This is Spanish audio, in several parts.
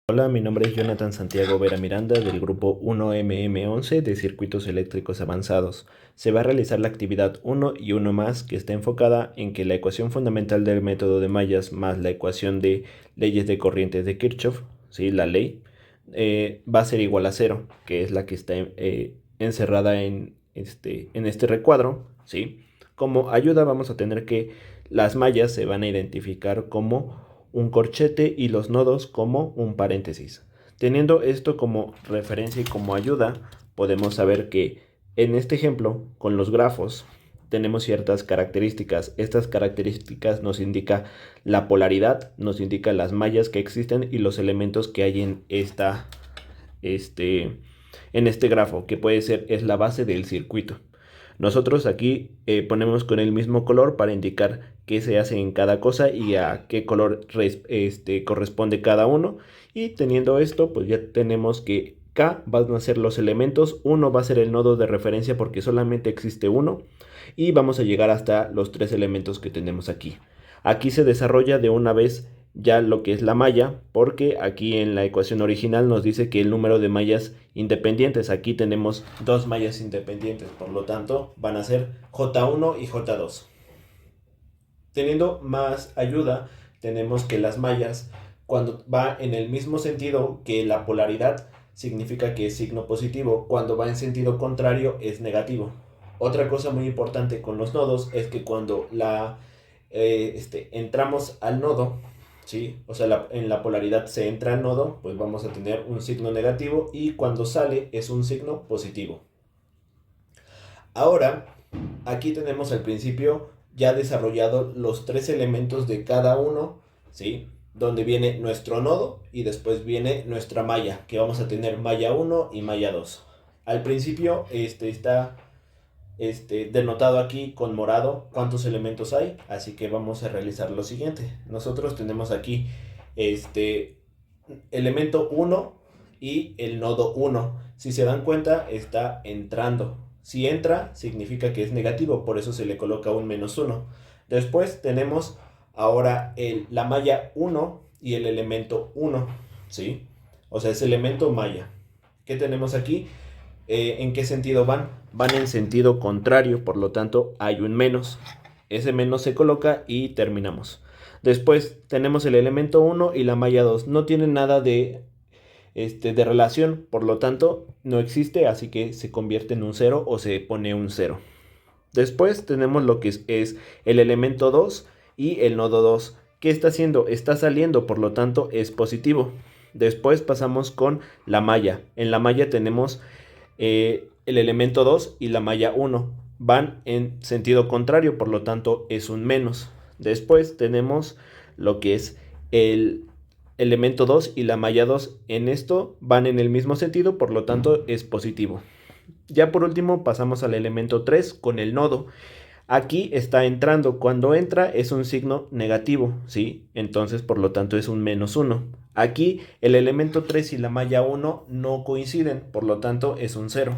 Hola, mi nombre es Jonathan Santiago Vera Miranda del grupo 1MM11 de Circuitos Eléctricos Avanzados. Se va a realizar la actividad 1 y 1 más que está enfocada en que la ecuación fundamental del método de mallas más la ecuación de leyes de corrientes de Kirchhoff, ¿sí? La ley, va a ser igual a 0, que es la que está encerrada en este recuadro, ¿sí? Como ayuda vamos a tener que las mallas se van a identificar como un corchete y los nodos como un paréntesis. Teniendo esto como referencia y como ayuda, podemos saber que en este ejemplo, con los grafos, tenemos ciertas características. Estas características nos indica la polaridad, nos indica las mallas que existen y los elementos que hay en este grafo, que puede ser, es la base del circuito. Nosotros aquí ponemos con el mismo color para indicar qué se hace en cada cosa y a qué color corresponde cada uno. Y teniendo esto, pues ya tenemos que K van a ser los elementos, 1 va a ser el nodo de referencia porque solamente existe uno. Y vamos a llegar hasta los 3 elementos que tenemos aquí. Aquí se desarrolla de una vez ya lo que es la malla, porque aquí en la ecuación original nos dice que el número de mallas independientes, aquí tenemos 2 mallas independientes, por lo tanto van a ser J1 y J2. Teniendo más ayuda, tenemos que las mallas, cuando va en el mismo sentido que la polaridad, significa que es signo positivo, cuando va en sentido contrario es negativo. Otra cosa muy importante con los nodos es que cuando entramos al nodo, ¿sí? O sea, en la polaridad se entra al nodo, pues vamos a tener un signo negativo y cuando sale es un signo positivo. Ahora, aquí tenemos al principio ya desarrollado los 3 elementos de cada uno, ¿sí? Donde viene nuestro nodo y después viene nuestra malla, que vamos a tener malla 1 y malla 2. Al principio está denotado aquí con morado cuántos elementos hay, así que vamos a realizar lo siguiente. Nosotros tenemos aquí elemento 1 y el nodo 1. Si se dan cuenta, está entrando. Si entra, significa que es negativo, por eso se le coloca un -1. Después tenemos ahora la malla 1 y el elemento 1, ¿sí? O sea, es elemento malla. ¿Qué tenemos aquí? ¿En qué sentido van? Van en sentido contrario, por lo tanto hay un menos. Ese menos se coloca y terminamos. Después tenemos el elemento 1 y la malla 2. No tienen nada de relación, por lo tanto no existe, así que se convierte en un 0 o se pone un 0. Después tenemos lo que es el elemento 2 y el nodo 2. ¿Qué está haciendo? Está saliendo, por lo tanto es positivo. Después pasamos con la malla. En la malla tenemos el elemento 2 y la malla 1. Van en sentido contrario, por lo tanto es un menos. Después tenemos lo que es el elemento 2 y la malla 2. En esto van en el mismo sentido, por lo tanto es positivo. Ya por último pasamos al elemento 3 con el nodo. Aquí está entrando, cuando entra es un signo negativo, ¿sí? Entonces por lo tanto es un -1. Aquí el elemento 3 y la malla 1 no coinciden, por lo tanto es un 0.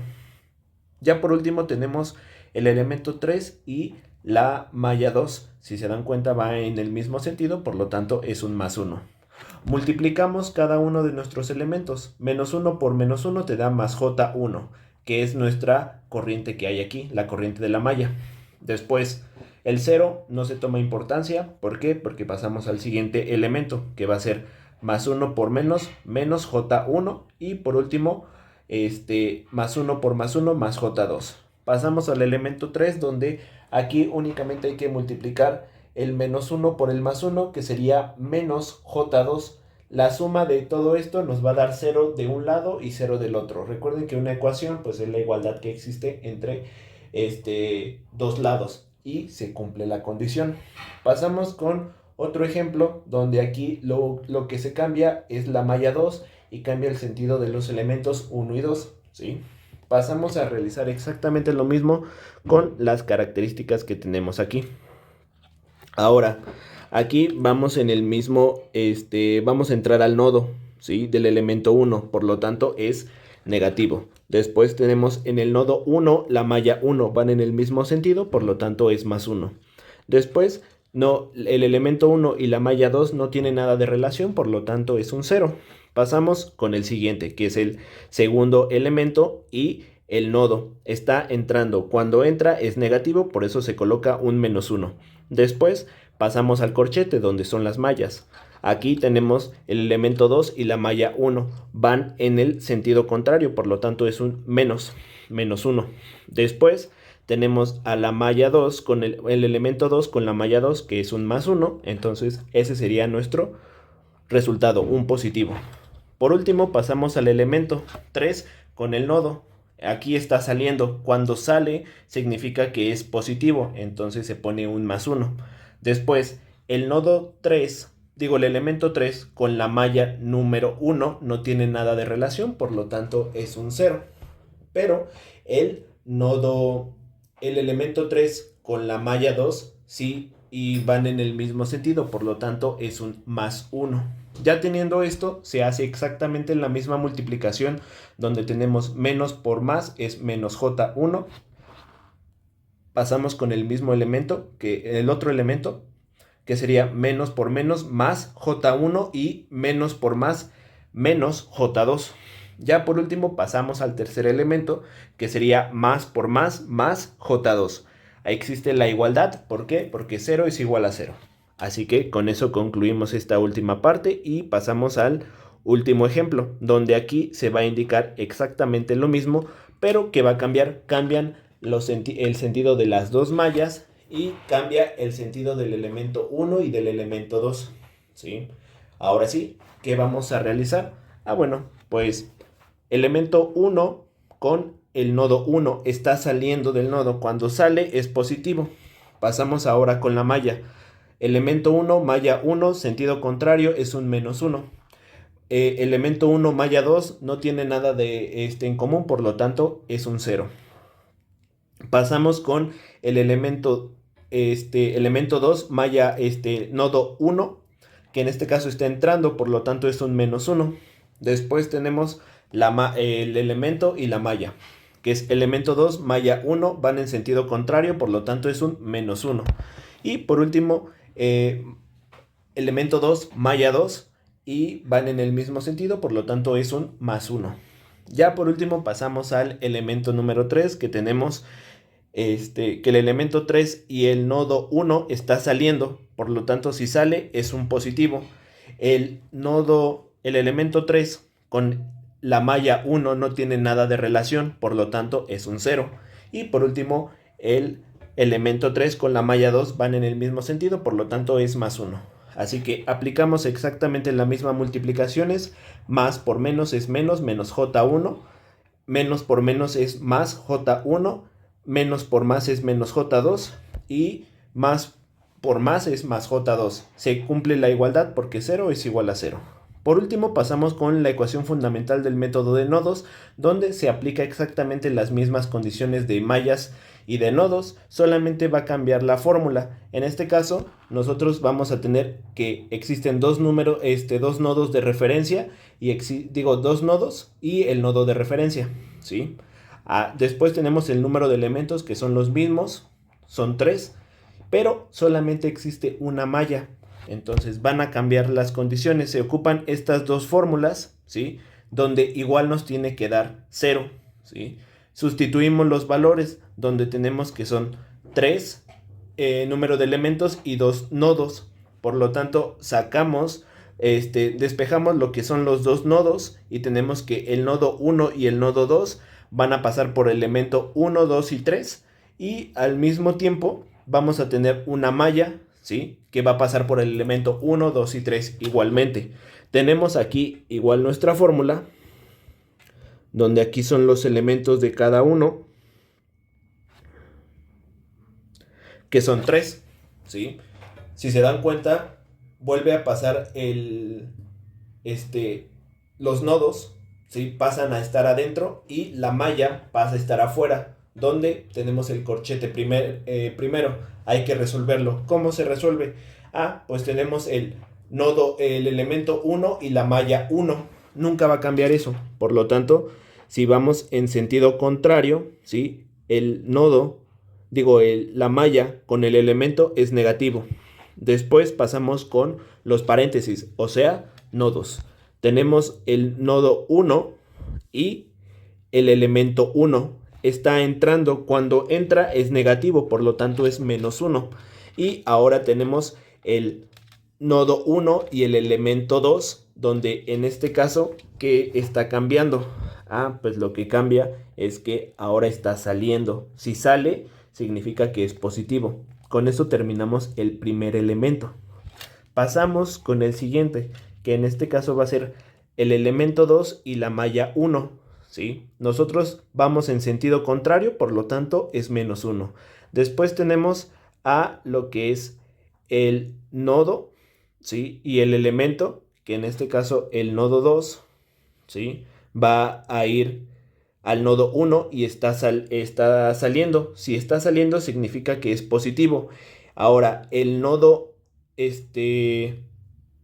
Ya por último tenemos el elemento 3 y la malla 2. Si se dan cuenta va en el mismo sentido, por lo tanto es un +1. Multiplicamos cada uno de nuestros elementos. -1 por -1 te da más J1, que es nuestra corriente que hay aquí, la corriente de la malla. Después, el 0 no se toma importancia. ¿Por qué? Porque pasamos al siguiente elemento, que va a ser +1 por menos J1. Y por último, +1 por +1 más J2. Pasamos al elemento 3, donde aquí únicamente hay que multiplicar el -1 por el +1, que sería menos J2. La suma de todo esto nos va a dar 0 de un lado y 0 del otro. Recuerden que una ecuación pues es la igualdad que existe entre dos lados y se cumple la condición. Pasamos con otro ejemplo donde aquí lo que se cambia es la malla 2 y cambia el sentido de los elementos 1 y 2, ¿sí? Pasamos a realizar exactamente lo mismo con las características que tenemos aquí. Ahora, aquí vamos en el mismo, vamos a entrar al nodo, ¿sí? Del elemento 1, por lo tanto es negativo. Después tenemos en el nodo 1 la malla 1, van en el mismo sentido, por lo tanto es +1. Después, no, el elemento 1 y la malla 2 no tienen nada de relación, por lo tanto es un 0. Pasamos con el siguiente, que es el segundo elemento y el nodo está entrando. Cuando entra es negativo, por eso se coloca un -1. Después pasamos al corchete, donde son las mallas. Aquí tenemos el elemento 2 y la malla 1. Van en el sentido contrario, por lo tanto es un -1. Después tenemos a la malla 2 con el elemento 2 con la malla 2, que es un +1. Entonces ese sería nuestro resultado, un positivo. Por último pasamos al elemento 3 con el nodo. Aquí está saliendo. Cuando sale significa que es positivo, entonces se pone un +1. Después el nodo 3, el elemento 3 con la malla número 1 no tiene nada de relación, por lo tanto es un 0. Pero el elemento 3 con la malla 2 sí, y van en el mismo sentido, por lo tanto es un +1. Ya teniendo esto, se hace exactamente la misma multiplicación, donde tenemos menos por más es -J1. Pasamos con el mismo elemento, que el otro elemento, que sería menos por menos más J1 y menos por más menos J2. Ya por último pasamos al tercer elemento, que sería más por más J2. Ahí existe la igualdad. ¿Por qué? Porque 0 es igual a 0. Así que con eso concluimos esta última parte y pasamos al último ejemplo, donde aquí se va a indicar exactamente lo mismo, pero que va a cambiar. Cambian el sentido de las dos mallas y cambia el sentido del elemento 1 y del elemento 2. ¿Sí? Ahora sí, ¿qué vamos a realizar? Bueno, pues elemento 1 con el nodo 1 está saliendo del nodo. Cuando sale es positivo. Pasamos ahora con la malla. Elemento 1, malla 1, sentido contrario es un -1. Elemento 1, malla 2 no tiene nada de en común, por lo tanto es un 0. Pasamos con el elemento 2, malla nodo 1, que en este caso está entrando, por lo tanto es un -1. Después tenemos el elemento y la malla, que es elemento 2, malla 1, van en sentido contrario, por lo tanto es un -1. Y por último, elemento 2, malla 2, y van en el mismo sentido, por lo tanto es un +1. Ya por último pasamos al elemento número 3, que tenemos que el elemento 3 y el nodo 1 está saliendo, por lo tanto si sale es un positivo. El elemento 3 con la malla 1 no tiene nada de relación, por lo tanto es un 0. Y por último, el elemento 3 con la malla 2 van en el mismo sentido, por lo tanto es +1. Así que aplicamos exactamente las mismas multiplicaciones. Más por menos es menos J1. Menos por menos es más J1. Menos por más es menos J2. Y más por más es más J2. Se cumple la igualdad porque 0 es igual a 0. Por último pasamos con la ecuación fundamental del método de nodos, donde se aplica exactamente las mismas condiciones de mallas y de nodos, solamente va a cambiar la fórmula. En este caso nosotros vamos a tener que existen dos nodos de referencia y dos nodos y el nodo de referencia, ¿sí? Después tenemos el número de elementos, que son los mismos, son 3, pero solamente existe una malla. Entonces van a cambiar las condiciones. Se ocupan estas dos fórmulas, ¿sí? Donde igual nos tiene que dar 0, ¿sí? Sustituimos los valores, donde tenemos que son 3 número de elementos y 2 nodos. Por lo tanto, sacamos, despejamos lo que son los dos nodos y tenemos que el nodo 1 y el nodo 2 van a pasar por el elemento 1, 2 y 3. Y al mismo tiempo vamos a tener una malla, ¿sí? Que va a pasar por el elemento 1, 2 y 3 igualmente. Tenemos aquí igual nuestra fórmula, donde aquí son los elementos de cada uno, que son 3, ¿sí? Si se dan cuenta, vuelve a pasar los nodos, ¿sí? Pasan a estar adentro y la malla pasa a estar afuera, donde tenemos el corchete primero. Hay que resolverlo. ¿Cómo se resuelve? Pues tenemos el elemento 1 y la malla 1. Nunca va a cambiar eso. Por lo tanto, si vamos en sentido contrario, ¿sí? La malla con el elemento es negativo. Después pasamos con los paréntesis, o sea, nodos. tenemos el nodo 1 y el elemento 1 está entrando. Cuando entra es negativo, por lo tanto es -1. Y ahora tenemos el nodo 1 y el elemento 2, donde en este caso, ¿qué está cambiando? Pues lo que cambia es que ahora está saliendo. Si sale, significa que es positivo. Con eso terminamos el primer elemento. Pasamos con el siguiente, que en este caso va a ser el elemento 2 y la malla 1, ¿sí? Nosotros vamos en sentido contrario, por lo tanto es -1. Después tenemos a lo que es el nodo, ¿sí? Y el elemento, que en este caso el nodo 2, ¿sí? Va a ir al nodo 1 y está saliendo. Si está saliendo significa que es positivo. Ahora, el nodo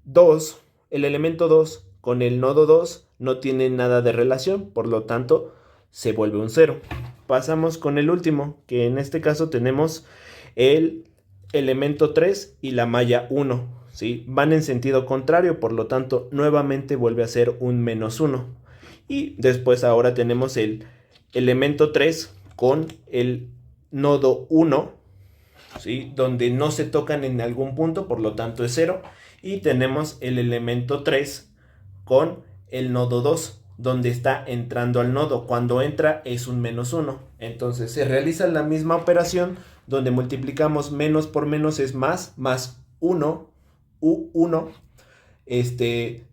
2, el elemento 2 con el nodo 2 no tiene nada de relación, por lo tanto se vuelve un 0. Pasamos con el último, que en este caso tenemos el elemento 3 y la malla 1, ¿sí? Van en sentido contrario, por lo tanto nuevamente vuelve a ser un -1. Y después ahora tenemos el elemento 3 con el nodo 1, ¿sí? Donde no se tocan en algún punto, por lo tanto es 0. Y tenemos el elemento 3 con el nodo 2, donde está entrando al nodo. Cuando entra es un -1. Entonces se realiza la misma operación, donde multiplicamos menos por menos es más 1, U1.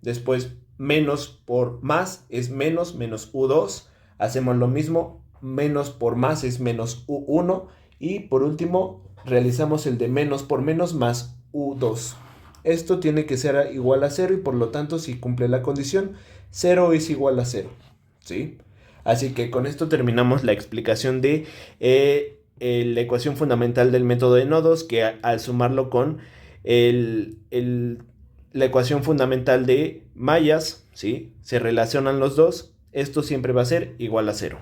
Después menos por más es menos U2. Hacemos lo mismo, menos por más es menos U1. Y por último realizamos el de menos por menos más U2. Esto tiene que ser igual a 0 y por lo tanto, si cumple la condición, 0 es igual a 0, ¿sí? Así que con esto terminamos la explicación de la ecuación fundamental del método de nodos, que al sumarlo con la ecuación fundamental de mallas, ¿sí? Se relacionan los dos. Esto siempre va a ser igual a 0.